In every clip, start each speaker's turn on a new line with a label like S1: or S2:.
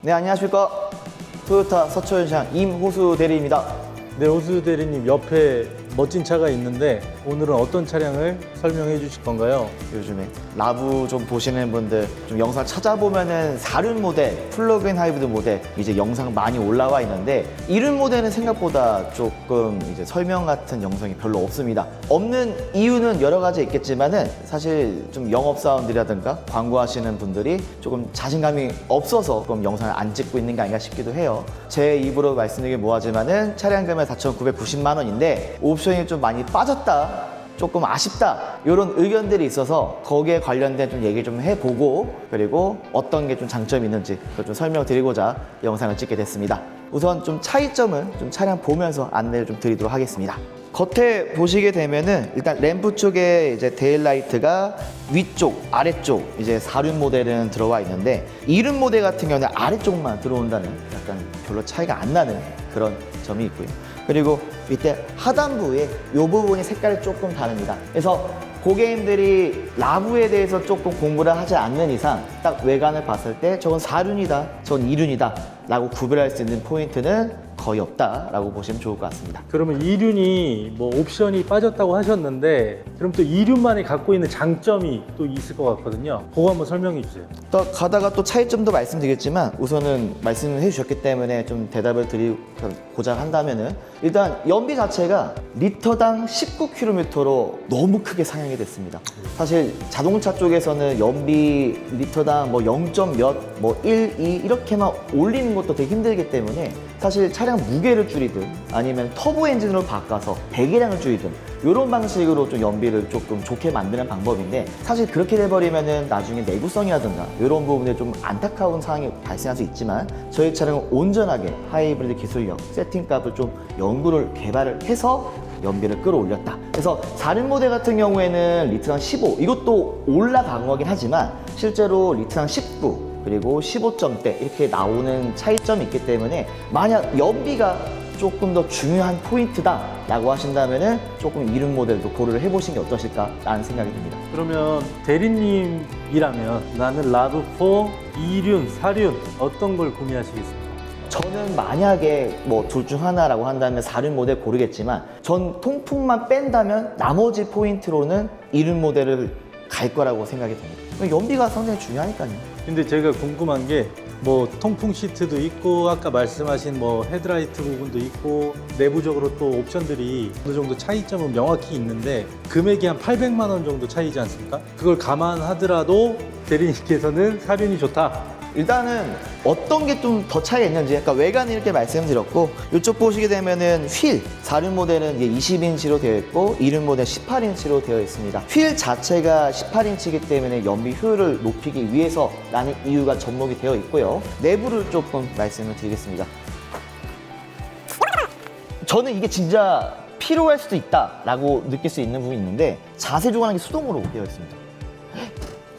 S1: 네, 안녕하십니까. 토요타 서초현시장 임호수 대리입니다.
S2: 네, 호수 대리님 옆에 멋진 차가 있는데 오늘은 어떤 차량을 설명해 주실 건가요?
S1: 요즘에 라브 좀 보시는 분들 좀 영상 찾아보면은 4륜 모델, 플러그인 하이브리드 모델 이제 영상 많이 올라와 있는데 2륜 모델은 생각보다 조금 이제 설명 같은 영상이 별로 없습니다. 없는 이유는 여러 가지 있겠지만은 사실 좀 영업사원들이라든가 광고하시는 분들이 조금 자신감이 없어서 조금 영상을 안 찍고 있는 게 아닌가 싶기도 해요. 제 입으로 말씀드리기 뭐하지만은 차량 금액 4,990만 원인데 옵션이 좀 많이 빠졌다, 조금 아쉽다, 이런 의견들이 있어서 거기에 관련된 좀 얘기 좀 해보고 그리고 어떤 게 좀 장점이 있는지 그걸 좀 설명드리고자 영상을 찍게 됐습니다. 우선 좀 차이점을 좀 차량 보면서 안내를 좀 드리도록 하겠습니다. 겉에 보시게 되면은 일단 램프 쪽에 이제 데일라이트가 위쪽, 아래쪽 이제 4륜 모델은 들어와 있는데 2륜 모델 같은 경우는 아래쪽만 들어온다는 약간 별로 차이가 안 나는 그런 점이 있고요. 그리고 밑에 하단부에 이 부분이 색깔이 조금 다릅니다. 그래서 고객님들이 라브에 대해서 조금 공부를 하지 않는 이상 딱 외관을 봤을 때 저건 4륜이다, 저건 2륜이다 라고 구별할 수 있는 포인트는 거의 없다라고 보시면 좋을 것 같습니다.
S2: 그러면 2륜이 뭐 옵션이 빠졌다고 하셨는데 그럼 또 2륜만이 갖고 있는 장점이 또 있을 것 같거든요. 그거 한번 설명해 주세요.
S1: 또 가다가 또 차이점도 말씀드리겠지만 우선은 말씀을 해주셨기 때문에 좀 대답을 드리고자 한다면은 일단 연비 자체가 리터당 19km로 너무 크게 상향이 됐습니다. 사실 자동차 쪽에서는 연비 리터당 뭐 0. 몇, 뭐 1, 2 이렇게만 올리는 것도 되게 힘들기 때문에 사실 차량 무게를 줄이든 아니면 터보 엔진으로 바꿔서 배기량을 줄이든 이런 방식으로 좀 연비를 조금 좋게 만드는 방법인데 사실 그렇게 돼버리면은 나중에 내구성이라든가 이런 부분에 좀 안타까운 상황이 발생할 수 있지만 저희 차량은 온전하게 하이브리드 기술력, 세팅값을 좀 연구를 개발을 해서 연비를 끌어올렸다. 그래서 4륜 모델 같은 경우에는 리터당 15 이것도 올라간 거긴 하지만 실제로 리터당 19 그리고 15점대 이렇게 나오는 차이점이 있기 때문에 만약 연비가 조금 더 중요한 포인트다 라고 하신다면은 조금 2륜 모델도 고려를 해보시는 게 어떠실까 라는 생각이 듭니다.
S2: 그러면 대리님이라면 나는 라브4, 2륜, 4륜 어떤 걸 구매하시겠습니까?
S1: 저는 만약에 뭐 둘 중 하나라고 한다면 4륜 모델 고르겠지만 전 통풍만 뺀다면 나머지 포인트로는 2륜 모델을 갈 거라고 생각이 듭니다. 연비가 상당히 중요하니까요.
S2: 근데 제가 궁금한 게 뭐 통풍 시트도 있고 아까 말씀하신 뭐 헤드라이트 부분도 있고 내부적으로 또 옵션들이 어느 정도 차이점은 명확히 있는데 금액이 한 800만 원 정도 차이지 않습니까? 그걸 감안하더라도 대리님께서는 4륜이 좋다.
S1: 일단은 어떤 게 좀 더 차이가 있는지 그러니까 외관을 이렇게 말씀드렸고 이쪽 보시게 되면은 휠 4륜 모델은 이제 20인치로 되어 있고 2륜 모델 18인치로 되어 있습니다. 휠 자체가 18인치이기 때문에 연비 효율을 높이기 위해서라는 이유가 접목이 되어 있고요. 내부를 조금 말씀을 드리겠습니다. 저는 이게 진짜 필요할 수도 있다라고 느낄 수 있는 부분이 있는데 자세 조관하기 수동으로 되어 있습니다.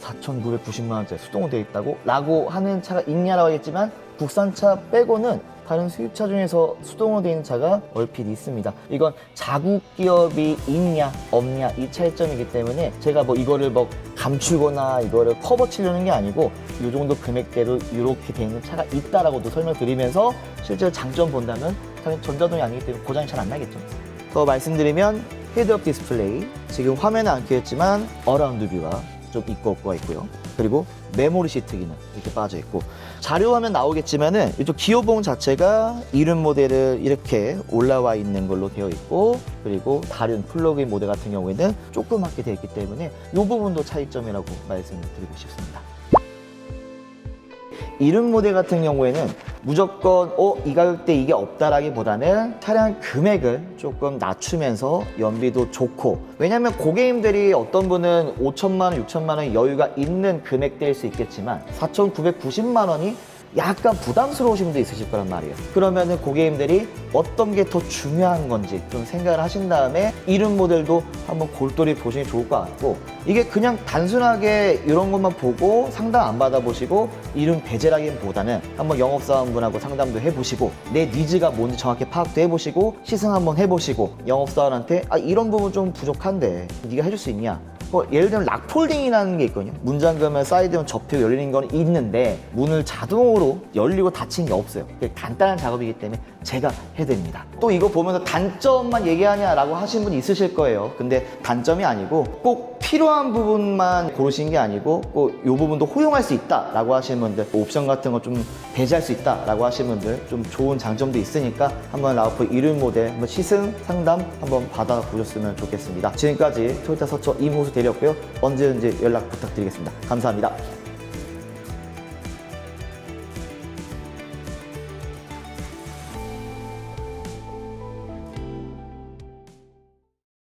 S1: 4,990만 원짜리 수동으로 되어 있다고? 라고 하는 차가 있냐라고 하겠지만 국산차 빼고는 다른 수입차 중에서 수동으로 되어 있는 차가 얼핏 있습니다. 이건 자국 기업이 있냐 없냐 이 차이점이기 때문에 제가 뭐 이거를 뭐 감추거나 이거를 커버 치려는 게 아니고 이 정도 금액대로 이렇게 되어 있는 차가 있다라고도 설명드리면서 실제로 장점 본다면 당연히 전자동이 아니기 때문에 고장이 잘 안 나겠죠. 더 말씀드리면 헤드업 디스플레이, 지금 화면에 안 켜있지만 어라운드 뷰가 좀 있고 없고가 있고요. 그리고 메모리 시트 기능 이렇게 빠져 있고 자료 화면 나오겠지만은 이쪽 기어봉 자체가 2륜 모델을 이렇게 올라와 있는 걸로 되어 있고 그리고 다른 플러그인 모델 같은 경우에는 조그맣게 되어 있기 때문에 이 부분도 차이점이라고 말씀을 드리고 싶습니다. 2륜 모델 같은 경우에는 무조건 이 가격대 이게 없다라기보다는 차량 금액을 조금 낮추면서 연비도 좋고 왜냐면 고객님들이 어떤 분은 5천만 원, 6천만 원 여유가 있는 금액대일 수 있겠지만 4,990만 원이 약간 부담스러우신 분도 있으실 거란 말이에요. 그러면은 고객님들이 어떤 게 더 중요한 건지 좀 생각을 하신 다음에 2륜 모델도 한번 골똘히 보시는 게 좋을 것 같고 이게 그냥 단순하게 이런 것만 보고 상담 안 받아보시고 2륜 배제라기보다는 한번 영업사원분하고 상담도 해보시고 내 니즈가 뭔지 정확히 파악도 해보시고 시승 한번 해보시고 영업사원한테 이런 부분 좀 부족한데 네가 해줄 수 있냐? 예를 들면 락폴딩이라는 게 있거든요. 문 잠그면 사이드면 접히고 열리는 건 있는데 문을 자동으로 열리고 닫히는 게 없어요. 그게 간단한 작업이기 때문에 제가 해드립니다. 또 이거 보면서 단점만 얘기하냐라고 하시는 분이 있으실 거예요. 근데 단점이 아니고 꼭 필요한 부분만 고르시는 게 아니고 꼭 이 부분도 호용할 수 있다라고 하시는 분들, 옵션 같은 거 좀 배제할 수 있다라고 하시는 분들 좀 좋은 장점도 있으니까 한번 라우프 이륜 모델 한번 시승 상담 한번 받아보셨으면 좋겠습니다. 지금까지 토요타 서초 임호수 대리였고요. 언제든지 연락 부탁드리겠습니다. 감사합니다.